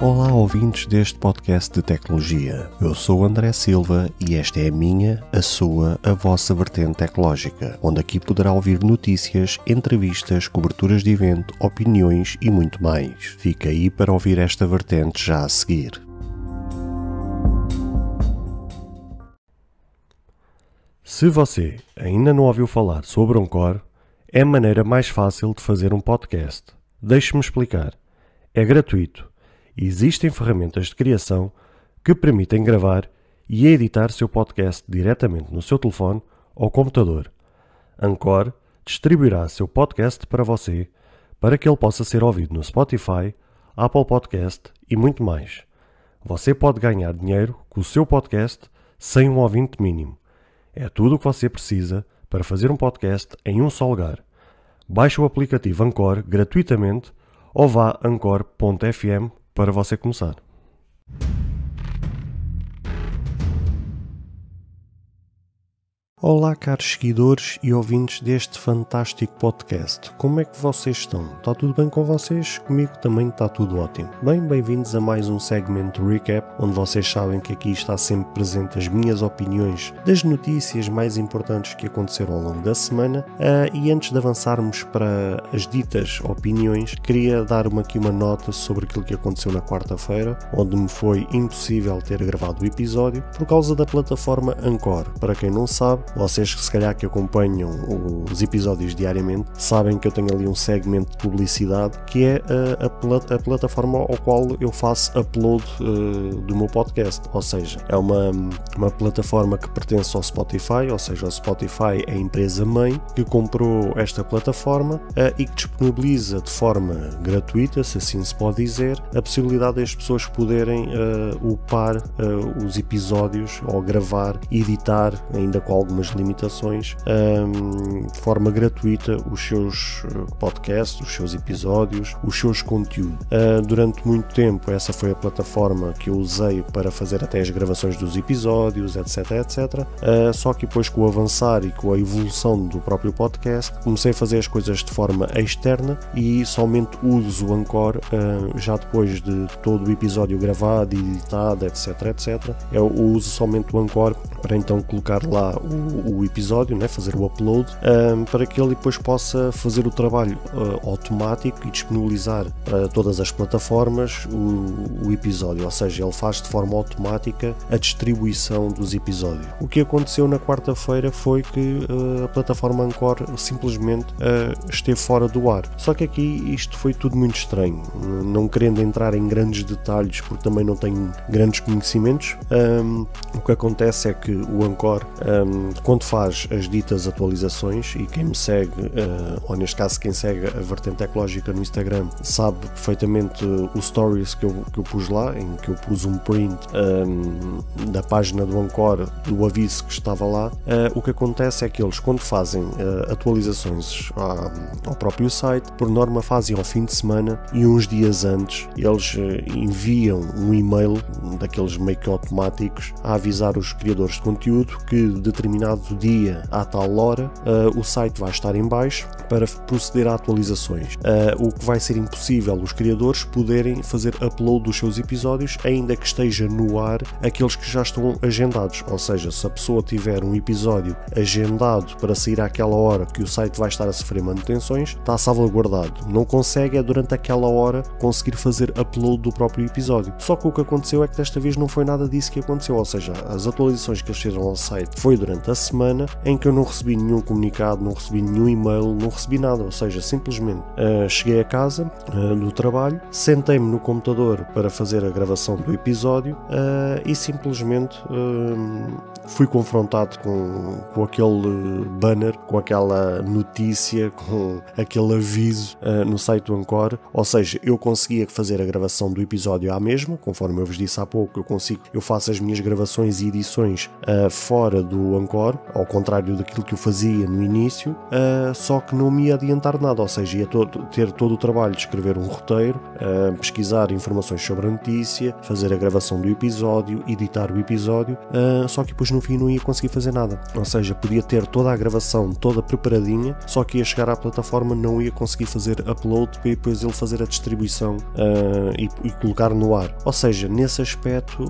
Olá, ouvintes deste podcast de tecnologia. Eu sou o André Silva e esta é a minha, a sua, a vossa vertente tecnológica, onde aqui poderá ouvir notícias, entrevistas, coberturas de evento, opiniões e muito mais. Fica aí para ouvir esta vertente já a seguir. Se você ainda não ouviu falar sobre Anchor, é a maneira mais fácil de fazer um podcast. Deixe-me explicar. É gratuito. Existem ferramentas de criação que permitem gravar e editar seu podcast diretamente no seu telefone ou computador. Anchor distribuirá seu podcast para você, para que ele possa ser ouvido no Spotify, Apple Podcast e muito mais. Você pode ganhar dinheiro com o seu podcast sem um ouvinte mínimo. É tudo o que você precisa para fazer um podcast em um só lugar. Baixe o aplicativo Anchor gratuitamente ou vá a anchor.fm para você começar. Olá, caros seguidores e ouvintes deste fantástico podcast. Como é que vocês estão? Está tudo bem com vocês? Comigo também está tudo ótimo. Bem-vindos a mais um segmento recap, onde vocês sabem que aqui está sempre presente as minhas opiniões das notícias mais importantes que aconteceram ao longo da semana. E antes de avançarmos para as ditas opiniões, queria dar aqui uma nota sobre aquilo que aconteceu na quarta-feira, onde me foi impossível ter gravado o episódio por causa da plataforma Anchor. Para quem não sabe, vocês que se calhar que acompanham os episódios diariamente sabem que eu tenho ali um segmento de publicidade que é a plataforma ao qual eu faço upload do meu podcast, ou seja, é uma plataforma que pertence ao Spotify, ou seja, o Spotify é a empresa mãe que comprou esta plataforma e que disponibiliza de forma gratuita, se assim se pode dizer, a possibilidade das pessoas poderem upar os episódios ou gravar, editar, ainda com algumas limitações, de forma gratuita os seus podcasts, os seus episódios, os seus conteúdos. Durante muito tempo essa foi a plataforma que eu usei para fazer até as gravações dos episódios, etc. Só que depois com o avançar e com a evolução do próprio podcast comecei a fazer as coisas de forma externa e somente uso o Anchor já depois de todo o episódio gravado, editado, etc. Eu uso somente o Anchor para então colocar lá o episódio, né, fazer o upload, para que ele depois possa fazer o trabalho automático e disponibilizar para todas as plataformas o episódio, ou seja, ele faz de forma automática a distribuição dos episódios. O que aconteceu na quarta-feira foi que a plataforma Anchor simplesmente esteve fora do ar. Só que aqui isto foi tudo muito estranho, não querendo entrar em grandes detalhes porque também não tenho grandes conhecimentos. O que acontece é que o Anchor, quando faz as ditas atualizações, e quem me segue, ou neste caso quem segue a vertente tecnológica no Instagram, sabe perfeitamente os stories que eu pus lá, em que eu pus um print da página do Anchor, do aviso que estava lá. O que acontece é que eles, quando fazem atualizações ao próprio site, por norma fazem ao fim de semana e uns dias antes eles enviam um e-mail daqueles meio que automáticos a avisar os criadores de conteúdo que determinado dia à tal hora o site vai estar em baixo para proceder a atualizações, o que vai ser impossível os criadores poderem fazer upload dos seus episódios ainda que esteja no ar aqueles que já estão agendados, ou seja, se a pessoa tiver um episódio agendado para sair àquela hora que o site vai estar a sofrer manutenções, está salvaguardado, não consegue durante aquela hora conseguir fazer upload do próprio episódio. Só que o que aconteceu é que desta vez não foi nada disso que aconteceu, ou seja, as atualizações que eles fizeram ao site foi durante a semana em que eu não recebi nenhum comunicado, não recebi nenhum e-mail, não recebi nada, ou seja, simplesmente cheguei a casa do trabalho, sentei-me no computador para fazer a gravação do episódio e simplesmente fui confrontado com aquele banner, com aquela notícia, com aquele aviso no site do Anchor, ou seja, eu conseguia fazer a gravação do episódio à mesma, conforme eu vos disse há pouco, eu faço as minhas gravações e edições fora do Anchor, ao contrário daquilo que eu fazia no início, só que não me ia adiantar nada, ou seja, ia ter todo o trabalho de escrever um roteiro, pesquisar informações sobre a notícia, fazer a gravação do episódio, editar o episódio, só que depois no fim não ia conseguir fazer nada. Ou seja, podia ter toda a gravação toda preparadinha, só que ia chegar à plataforma, não ia conseguir fazer upload para depois ele fazer a distribuição e colocar no ar. Ou seja, nesse aspecto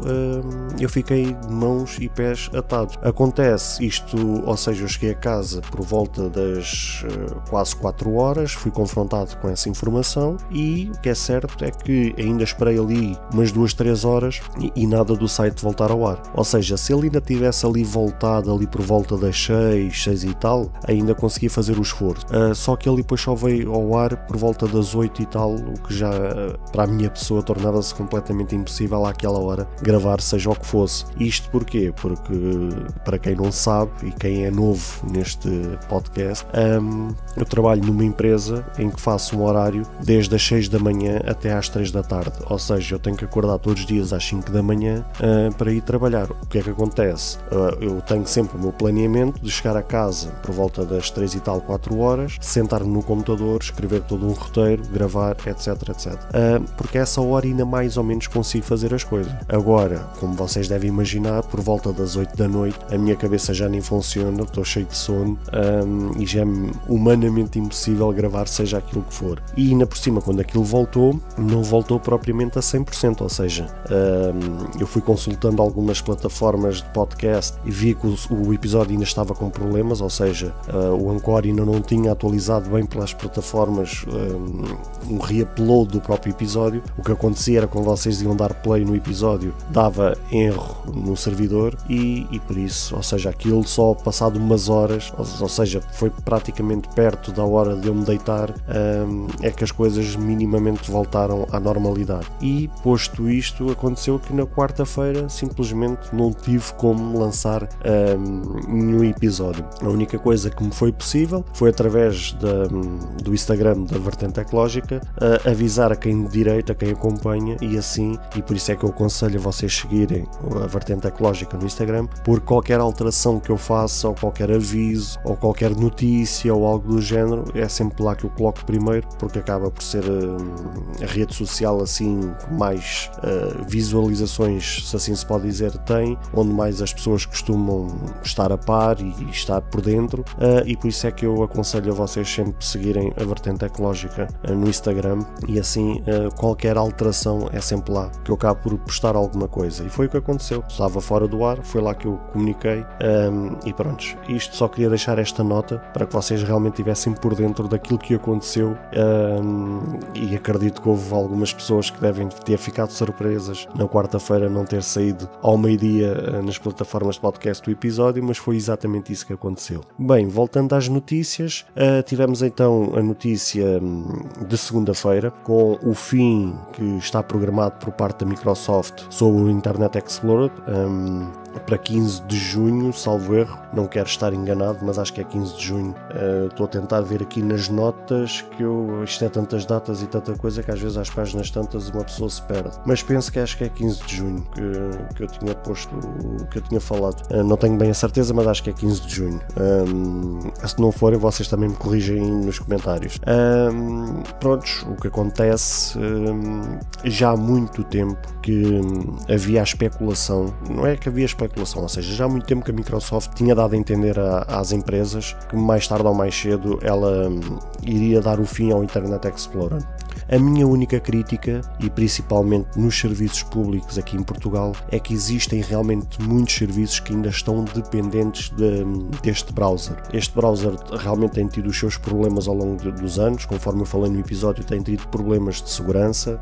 eu fiquei de mãos e pés atados. Acontece isto, ou seja, eu cheguei a casa por volta das quase 4 horas, fui confrontado com essa informação e o que é certo é que ainda esperei ali umas 2-3 horas e nada do site voltar ao ar. Ou seja, se ele ainda tivesse ali voltado ali por volta das 6 e tal, ainda conseguia fazer o esforço. Só que ele depois só veio ao ar por volta das 8 e tal, o que já para a minha pessoa tornava-se completamente impossível àquela hora gravar seja o que fosse. Isto porquê? Porque para quem não sabe e quem é novo neste podcast, eu trabalho numa empresa em que faço um horário desde as 6 da manhã até às 3 da tarde, ou seja, eu tenho que acordar todos os dias às 5 da manhã para ir trabalhar. O que é que acontece? Eu tenho sempre o meu planeamento de chegar a casa por volta das 3 e tal, 4 horas, sentar-me no computador, escrever todo um roteiro, gravar, etc, etc. Porque essa hora ainda mais ou menos consigo fazer as coisas. Agora, como vocês devem imaginar, por volta das 8 da noite, a minha cabeça já nem funciona, estou cheio de sono e já é humanamente impossível gravar seja aquilo que for. E ainda por cima, quando aquilo voltou, não voltou propriamente a 100%, ou seja, eu fui consultando algumas plataformas de podcast e vi que o episódio ainda estava com problemas, ou seja, o Anchor ainda não tinha atualizado bem pelas plataformas um reupload do próprio episódio. O que acontecia era quando vocês iam dar play no episódio, dava erro no servidor e por isso, ou seja, aquilo só passado umas horas, ou seja, foi praticamente perto da hora de eu me deitar, é que as coisas minimamente voltaram à normalidade. E posto isto, aconteceu que na quarta-feira simplesmente não tive como lançar nenhum episódio. A única coisa que me foi possível foi através do Instagram da Vertente Ecológica avisar a quem de direito, a quem acompanha, e por isso é que eu aconselho a vocês seguirem a Vertente Ecológica no Instagram, porque qualquer alteração que eu faça, ou qualquer aviso, ou qualquer notícia, ou algo do género, é sempre lá que eu coloco primeiro, porque acaba por ser a rede social assim com mais visualizações, se assim se pode dizer, tem, onde mais as pessoas costumam estar a par e estar por dentro, e por isso é que eu aconselho a vocês sempre seguirem a Vertente Ecológica no Instagram, e assim qualquer alteração é sempre lá que eu acabo por postar alguma coisa. E foi o que aconteceu, estava fora do ar, foi lá que eu comuniquei, e pronto, isto só queria deixar esta nota para que vocês realmente estivessem por dentro daquilo que aconteceu, e acredito que houve algumas pessoas que devem ter ficado surpresas na quarta-feira não ter saído ao meio-dia nas plataformas de podcast do episódio, mas foi exatamente isso que aconteceu. Bem, voltando às notícias, tivemos então a notícia de segunda-feira com o fim que está programado por parte da Microsoft sobre o Internet Explorer para 15 de junho, salvo erro, não quero estar enganado, mas acho que é 15 de junho. Estou a tentar ver aqui nas notas, que isto é tantas datas e tanta coisa que às vezes às páginas tantas uma pessoa se perde, mas penso que acho que é 15 de junho que eu tinha posto, que eu tinha falado, não tenho bem a certeza, mas acho que é 15 de junho. Se não forem, vocês também me corrigem nos comentários. Prontos, o que acontece, já há muito tempo que havia a especulação, não é que havia especulação, ou seja, já há muito tempo que a Microsoft tinha dado a entender às empresas que mais tarde ou mais cedo ela iria dar o fim ao Internet Explorer. A minha única crítica, e principalmente nos serviços públicos aqui em Portugal, é que existem realmente muitos serviços que ainda estão dependentes deste browser. Este browser realmente tem tido os seus problemas ao longo dos anos, conforme eu falei no episódio, tem tido problemas de segurança,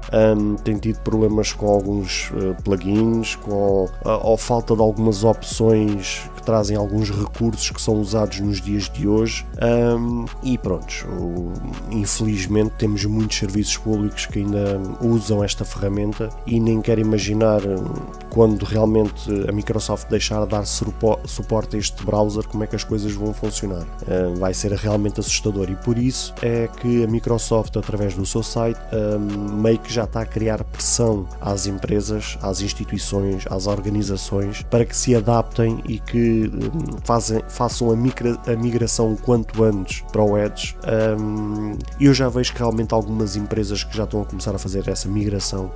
tem tido problemas com alguns plugins, com a falta de algumas opções que trazem alguns recursos que são usados nos dias de hoje, e pronto, infelizmente temos muitos serviços públicos que ainda usam esta ferramenta e nem quero imaginar quando realmente a Microsoft deixar de dar suporte a este browser, como é que as coisas vão funcionar. Vai ser realmente assustador, e por isso é que a Microsoft, através do seu site, meio que já está a criar pressão às empresas, às instituições, às organizações, para que se adaptem e que façam a migração o quanto antes para o Edge. Eu já vejo que realmente algumas empresas empresas que já estão a começar a fazer essa migração,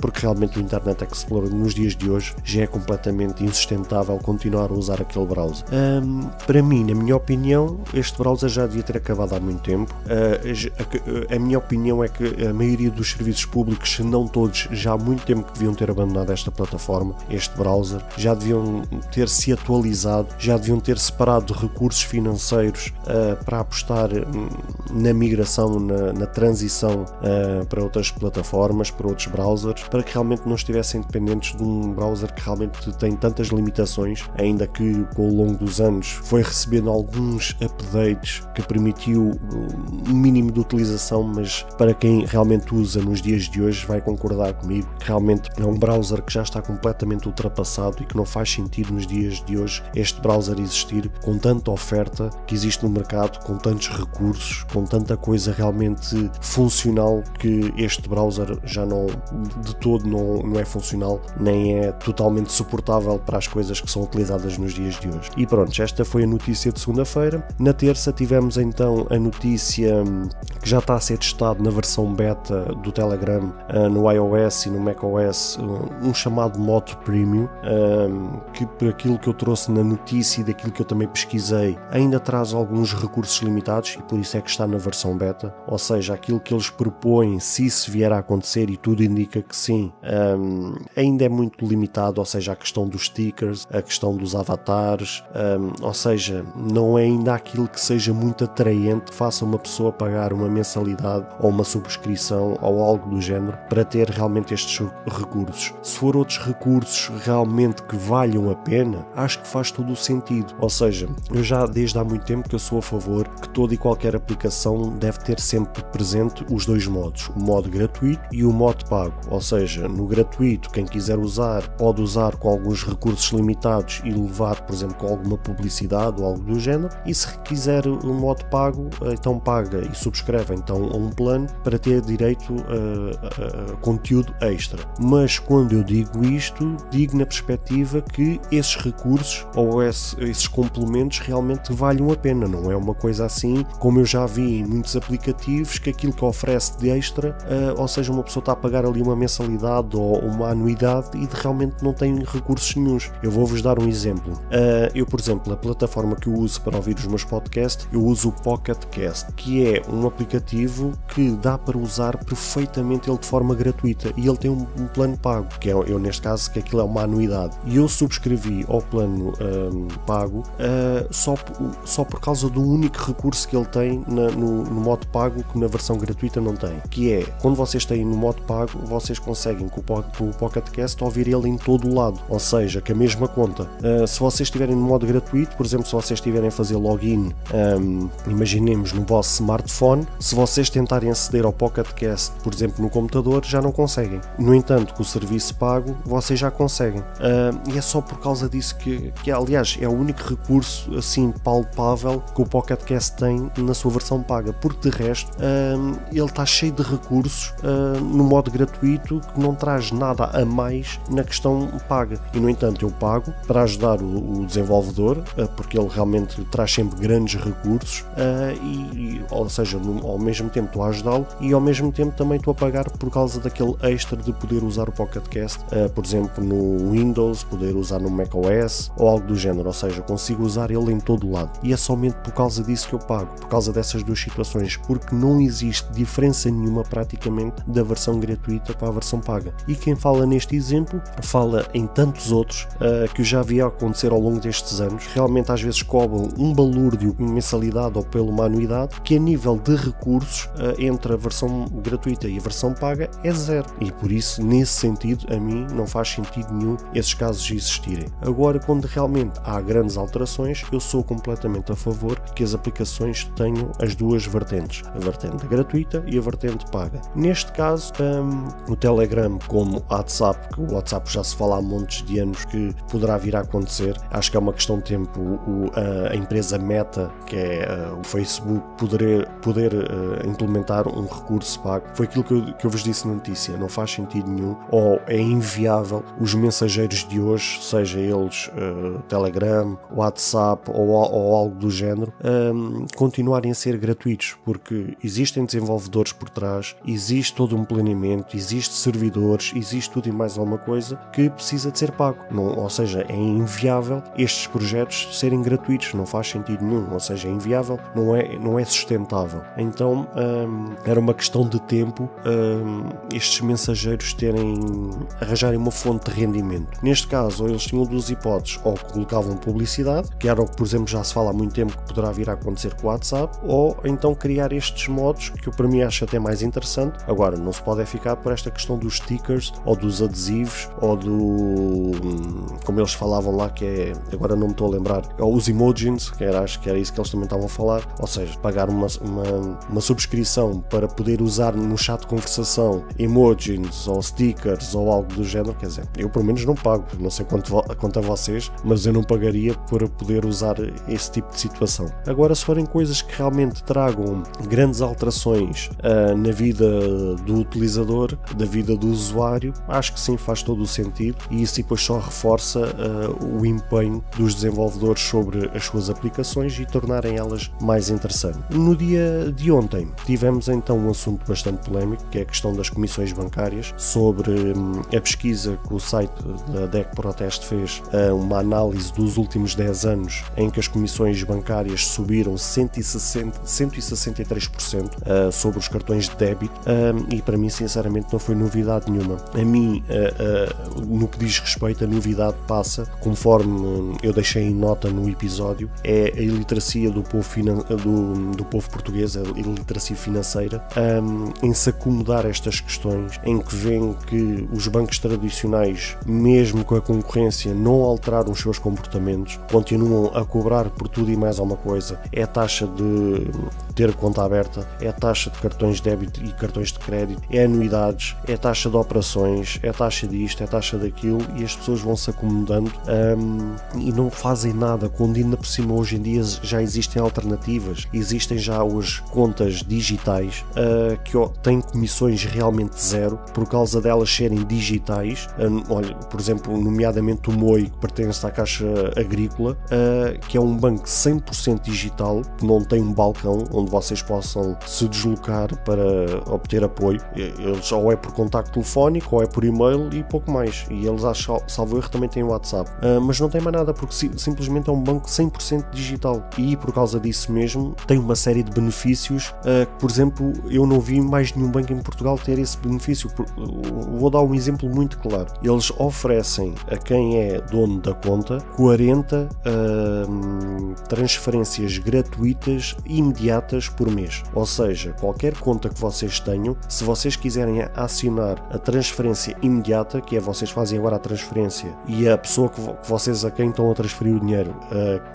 porque realmente o Internet Explorer nos dias de hoje já é completamente insustentável continuar a usar aquele browser. Para mim, na minha opinião, este browser já devia ter acabado há muito tempo. A minha opinião é que a maioria dos serviços públicos, se não todos, já há muito tempo que deviam ter abandonado esta plataforma, este browser, já deviam ter se atualizado, já deviam ter separado recursos financeiros para apostar na migração, na transição para outras plataformas, para outros browsers, para que realmente não estivessem dependentes de um browser que realmente tem tantas limitações, ainda que ao longo dos anos foi recebendo alguns updates que permitiu um mínimo de utilização, mas para quem realmente usa nos dias de hoje vai concordar comigo que realmente é um browser que já está completamente ultrapassado e que não faz sentido nos dias de hoje este browser existir com tanta oferta que existe no mercado, com tantos recursos, com tanta coisa realmente funcional, que este browser já não, de todo não é funcional, nem é totalmente suportável para as coisas que são utilizadas nos dias de hoje. E pronto, esta foi a notícia de segunda-feira. Na terça tivemos então a notícia que já está a ser testado na versão beta do Telegram no iOS e no macOS, um chamado modo Premium, que por aquilo que eu trouxe na notícia e daquilo que eu também pesquisei, ainda traz alguns recursos limitados e por isso é que está na versão beta, ou seja, aquilo que eles propõem, se isso vier a acontecer, e tudo indica que sim, ainda é muito limitado, ou seja, a questão dos stickers, a questão dos avatares, ou seja, não é ainda aquilo que seja muito atraente, faça uma pessoa pagar uma mensalidade ou uma subscrição ou algo do género para ter realmente estes recursos. Se for outros recursos realmente que valham a pena, acho que faz todo o sentido. Ou seja, eu já desde há muito tempo que eu sou a favor que toda e qualquer aplicação deve ter sempre presente os dois modos, o modo gratuito e o modo pago. Ou seja, no gratuito, quem quiser usar pode usar com alguns recursos limitados e levar, por exemplo, com alguma publicidade ou algo do género, e se quiser o modo pago, então paga e subscreve então a um plano para ter direito a conteúdo extra. Mas quando eu digo isto, digo na perspectiva que esses recursos ou esses complementos realmente valham a pena, não é uma coisa assim como eu já vi em muitos aplicativos que aquilo que oferece de extra, ou seja, uma pessoa está a pagar ali uma mensalidade ou uma anuidade e realmente não tem recursos nenhuns. Eu vou-vos dar um exemplo. Eu, por exemplo, a plataforma que eu uso para ouvir os meus podcasts, eu uso o Pocket Cast, que é um aplicativo que dá para usar perfeitamente ele de forma gratuita, e ele tem um plano pago, que é, eu neste caso, que aquilo é uma anuidade, e eu subscrevi ao plano pago só por causa do único recurso que ele tem no modo pago, que na versão gratuita não tem, que é, quando vocês têm no modo pago, vocês conseguem com o Pocket Cast ouvir ele em todo o lado, ou seja, que a mesma conta. Se vocês estiverem no modo gratuito, por exemplo, se vocês estiverem a fazer login, imaginemos no vosso smartphone, se vocês tentarem aceder ao Pocket Cast, por exemplo, no computador, já não conseguem. No entanto, com o serviço pago, vocês já conseguem. E é só por causa disso que aliás, é o único recurso assim palpável que o Pocket Cast tem na sua versão paga, porque de resto ele está cheio de recursos no modo gratuito que não traz nada a mais na questão paga. E no entanto eu pago para ajudar o desenvolvedor, porque ele realmente traz sempre grandes recursos, ou seja, ao mesmo tempo estou a ajudá-lo e ao mesmo tempo também estou a pagar por causa daquele extra de poder usar o Pocket Cast, por exemplo no Windows, poder usar no macOS ou algo do género, ou seja, consigo usar ele em todo o lado, e é somente por causa disso que eu pago, por causa dessas duas situações, porque não existe diferença nenhuma praticamente da versão gratuita para a versão paga. E quem fala neste exemplo fala em tantos outros que eu já vi acontecer ao longo destes anos. Realmente às vezes cobram um balúrdio, uma mensalidade ou pela uma anuidade, que a nível de recursos entre a versão gratuita e a versão paga é zero, e por isso nesse sentido a mim não faz sentido nenhum esses casos existirem. Agora, quando realmente há grandes alterações, eu sou completamente a favor que as aplicações tenham as duas vertentes, a vertente gratuita e a vertente paga. Neste caso, o Telegram como o WhatsApp, que o WhatsApp já se fala há montes de anos que poderá vir a acontecer, acho que é uma questão de tempo, a empresa Meta, que é o Facebook, poder implementar um recurso pago. Foi aquilo que eu vos disse na notícia, não faz sentido nenhum, ou é inviável os mensageiros de hoje, seja eles Telegram, WhatsApp ou algo do género, continuarem a ser gratuitos, porque existem desenvolvedores por trás, existe todo um planeamento, existe servidores, existe tudo e mais alguma coisa que precisa de ser pago. Ou seja, é inviável estes projetos serem gratuitos, não faz sentido nenhum, ou seja, é inviável, não é sustentável. Então era uma questão de tempo estes mensageiros arranjarem uma fonte de rendimento. Neste caso, ou eles tinham duas hipóteses, ou colocavam publicidade, que era o que, por exemplo, já se fala há muito tempo que poderá vir a acontecer com o WhatsApp, ou então criar estes modos, que eu para mim acho até mais interessante. Agora, não se pode ficar por esta questão dos stickers, ou dos adesivos, ou como eles falavam lá, que é, agora não me estou a lembrar, ou os emojis, acho que era isso que eles também estavam a falar, ou seja, pagar uma subscrição para poder usar no chat de conversação emojis, ou stickers, ou algo do género. Quer dizer, eu pelo menos não pago, não sei quanto a vocês, mas eu não pagaria para poder usar esse tipo de situação. Agora, se forem coisas que realmente tragam grandes alterações na vida do utilizador, da vida do usuário, acho que sim, faz todo o sentido, e isso depois só reforça o empenho dos desenvolvedores sobre as suas aplicações e tornarem elas mais interessantes. No dia de ontem tivemos então um assunto bastante polémico, que é a questão das comissões bancárias, sobre a pesquisa que o site da DEC Proteste fez, uma análise dos últimos 10 anos em que as comissões bancárias subiram 163% sobre os cartões de débito, e para mim sinceramente não foi novidade nenhuma. A mim, no que diz respeito, a novidade passa, conforme eu deixei em nota no episódio, é a iliteracia do povo português, a iliteracia financeira, em se acomodar estas questões, em que veem que os bancos tradicionais, mesmo com a concorrência, não alteraram os seus comportamentos, continuam a cobrar por tudo e mais alguma coisa. É a taxa de ter conta aberta, é a taxa de cartões de débito e cartões de crédito, é anuidades, é a taxa de operações, é a taxa disto, é a taxa daquilo, e as pessoas vão se acomodando e não fazem nada, quando ainda por cima hoje em dia já existem alternativas, existem já hoje contas digitais que têm comissões realmente zero, por causa delas serem digitais. Olha, por exemplo, nomeadamente o MOI, que pertence à Caixa Agrícola, que é um banco 100% digital, que não tem um balcão onde vocês possam se deslocar para obter apoio. Eles ou é por contacto telefónico ou é por e-mail e pouco mais, e eles, salvo erro, também têm WhatsApp, mas não tem mais nada, porque simplesmente é um banco 100% digital, e por causa disso mesmo tem uma série de benefícios que, por exemplo, eu não vi mais nenhum banco em Portugal ter esse benefício. Vou dar um exemplo muito claro. Eles oferecem a quem é dono da conta 40 transferências gratuitas imediatas por mês, ou seja, qualquer conta que vocês tenham, se vocês quiserem acionar a transferência imediata, que é vocês fazem agora a transferência e a pessoa que vocês a quem estão a transferir o dinheiro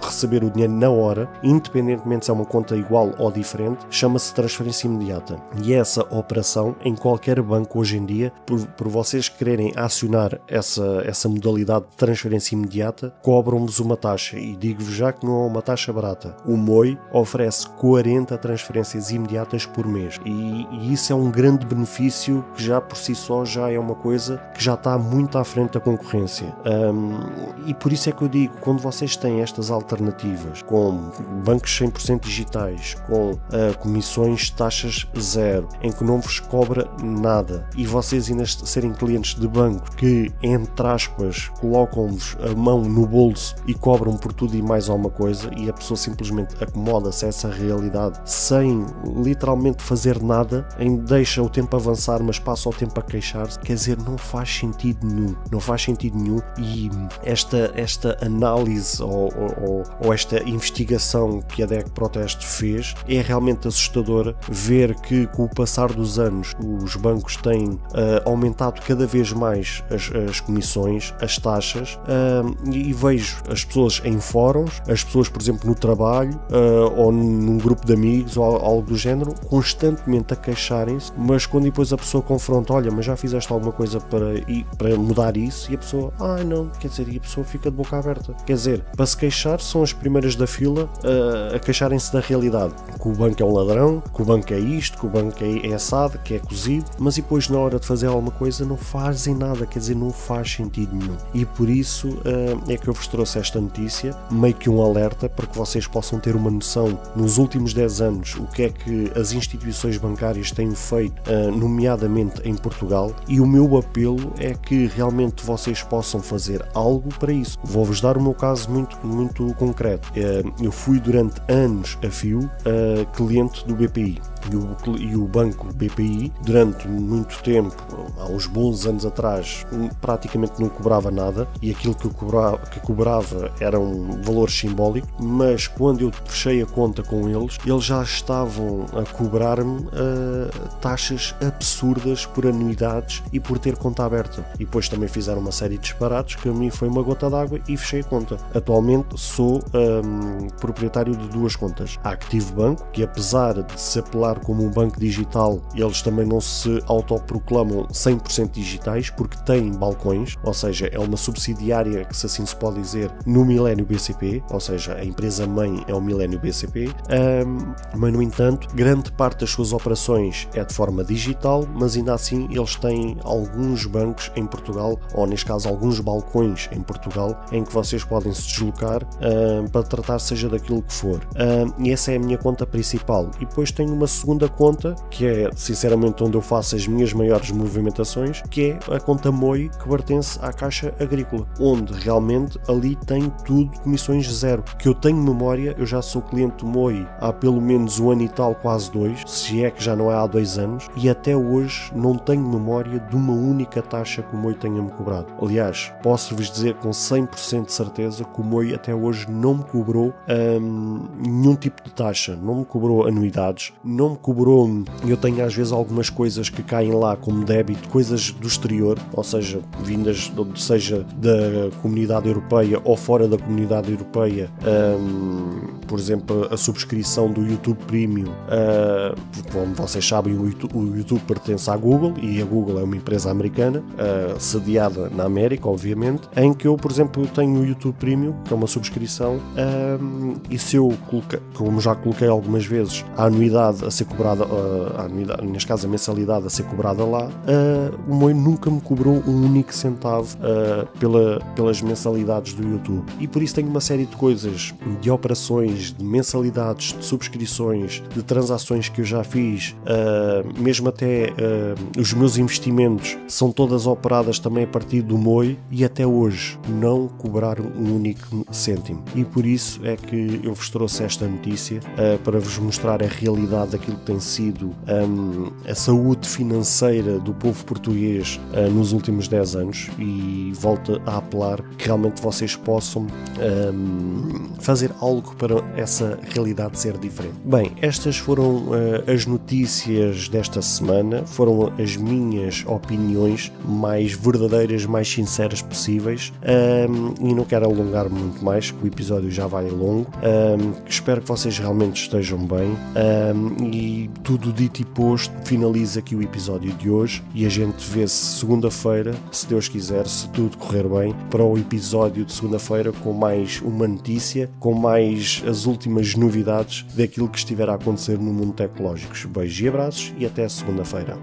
receber o dinheiro na hora, independentemente se é uma conta igual ou diferente, chama-se transferência imediata. E essa operação em qualquer banco hoje em dia, por vocês quererem acionar essa modalidade de transferência imediata, cobram-vos uma taxa, e digo-vos já que não é uma taxa barata. O MOI oferece 40 transferências imediatas por mês, e isso é um grande benefício que já por si só já é uma coisa que já está muito à frente da concorrência, e por isso é que eu digo, quando vocês têm estas alternativas com bancos 100% digitais, com comissões, taxas zero, em que não vos cobra nada, e vocês ainda serem clientes de banco que, entre aspas, colocam-vos a mão no bolso e cobram por tudo e mais alguma coisa, e a pessoa simplesmente acomoda-se a essa realidade sem literalmente fazer nada, deixa o tempo avançar mas passa o tempo a queixar-se, quer dizer, não faz sentido nenhum, e esta análise ou esta investigação que a DEC Proteste fez é realmente assustadora, ver que com o passar dos anos os bancos têm aumentado cada vez mais as comissões, as taxas, e vejo as pessoas em fóruns, as pessoas, por exemplo, no trabalho ou num grupo de amigos ou algo do género, constantemente a queixarem-se, mas quando depois a pessoa confronta, olha, mas já fizeste alguma coisa para mudar isso, e a pessoa, não, quer dizer, e a pessoa fica de boca aberta. Quer dizer, para se queixar são as primeiras da fila a queixarem-se da realidade, que o banco é um ladrão, que o banco é isto, que o banco é assado, que é cozido, mas depois na hora de fazer alguma coisa não fazem nada, quer dizer, não faz sentido nenhum. E por isso é que eu vos trouxe esta notícia, meio que um alerta, para que vocês possam ter uma noção nos últimos 10 10 anos o que é que as instituições bancárias têm feito, nomeadamente em Portugal, e o meu apelo é que realmente vocês possam fazer algo para isso. Vou-vos dar o meu caso muito concreto. Eu fui durante anos a fio cliente do BPI. E o banco BPI, durante muito tempo, há uns bons anos atrás, praticamente não cobrava nada, e aquilo que cobrava era um valor simbólico, mas quando eu fechei a conta com eles já estavam a cobrar-me taxas absurdas por anuidades e por ter conta aberta. E depois também fizeram uma série de disparates que a mim foi uma gota d'água e fechei a conta. Atualmente sou proprietário de 2 contas. A Active Banco, que apesar de se apelar como um banco digital, eles também não se autoproclamam 100% digitais, porque têm balcões, ou seja, é uma subsidiária, que se assim se pode dizer, no Millennium BCP, ou seja, a empresa mãe é o Millennium BCP, mas no entanto, grande parte das suas operações é de forma digital, mas ainda assim eles têm alguns bancos em Portugal, ou neste caso alguns balcões em Portugal, em que vocês podem se deslocar para tratar seja daquilo que for. E essa é a minha conta principal. E depois tenho uma segunda conta, que é sinceramente onde eu faço as minhas maiores movimentações, que é a conta MOI, que pertence à Caixa Agrícola, onde realmente ali tem tudo comissões zero. Que eu tenho memória, eu já sou cliente do MOI há pelo menos 1 ano e tal, quase 2, se é que já não é há 2 anos, e até hoje não tenho memória de uma única taxa que o MOI tenha-me cobrado. Aliás, posso-vos dizer com 100% de certeza que o MOI até hoje não me cobrou nenhum tipo de taxa, não me cobrou anuidades, não me cobrou. Eu tenho às vezes algumas coisas que caem lá como débito, coisas do exterior, ou seja, vindas seja da Comunidade Europeia ou fora da Comunidade Europeia, por exemplo, a subscrição do YouTube Premium, como vocês sabem, o YouTube pertence à Google, e a Google é uma empresa americana, sediada na América, obviamente, em que eu, por exemplo, tenho o YouTube Premium, que é uma subscrição, e se eu colocar, como já coloquei algumas vezes, a anuidade a ser cobrada, neste caso a mensalidade a ser cobrada lá, o MOI nunca me cobrou um único centavo pelas mensalidades do YouTube. E por isso tenho uma série de coisas, de operações, de mensalidades, de subscrições, de transações que eu já fiz, mesmo até os meus investimentos são todas operadas também a partir do MOI, e até hoje não cobraram um único cêntimo. E por isso é que eu vos trouxe esta notícia, para vos mostrar a realidade daquilo que tem sido a saúde financeira do povo português nos últimos 10 anos, e volto a apelar que realmente vocês possam fazer algo para essa realidade ser diferente. Bem, estas foram as notícias desta semana, foram as minhas opiniões mais verdadeiras, mais sinceras possíveis, e não quero alongar muito mais, que o episódio já vai longo. Espero que vocês realmente estejam bem, e tudo dito e posto, finaliza aqui o episódio de hoje, e a gente vê-se segunda-feira, se Deus quiser, se tudo correr bem, para o episódio de segunda-feira com mais uma notícia, com mais as últimas novidades daquilo que estiver a acontecer no mundo tecnológico. Beijos e abraços e até segunda-feira.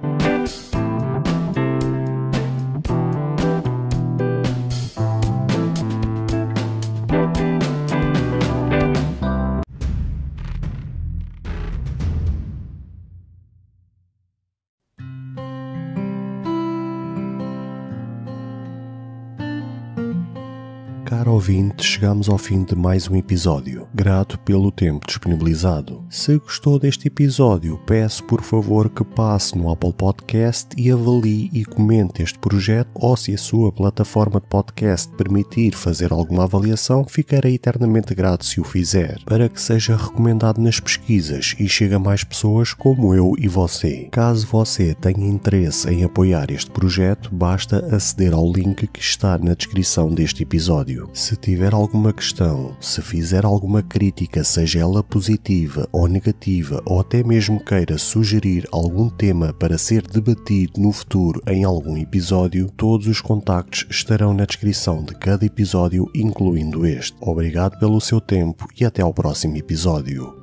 Caro ouvinte, chegamos ao fim de mais um episódio. Grato pelo tempo disponibilizado. Se gostou deste episódio, peço por favor que passe no Apple Podcast e avalie e comente este projeto, ou se a sua plataforma de podcast permitir fazer alguma avaliação, ficarei eternamente grato se o fizer, para que seja recomendado nas pesquisas e chegue a mais pessoas como eu e você. Caso você tenha interesse em apoiar este projeto, basta aceder ao link que está na descrição deste episódio. Se tiver alguma questão, se fizer alguma crítica, seja ela positiva ou negativa, ou até mesmo queira sugerir algum tema para ser debatido no futuro em algum episódio, todos os contactos estarão na descrição de cada episódio, incluindo este. Obrigado pelo seu tempo e até ao próximo episódio.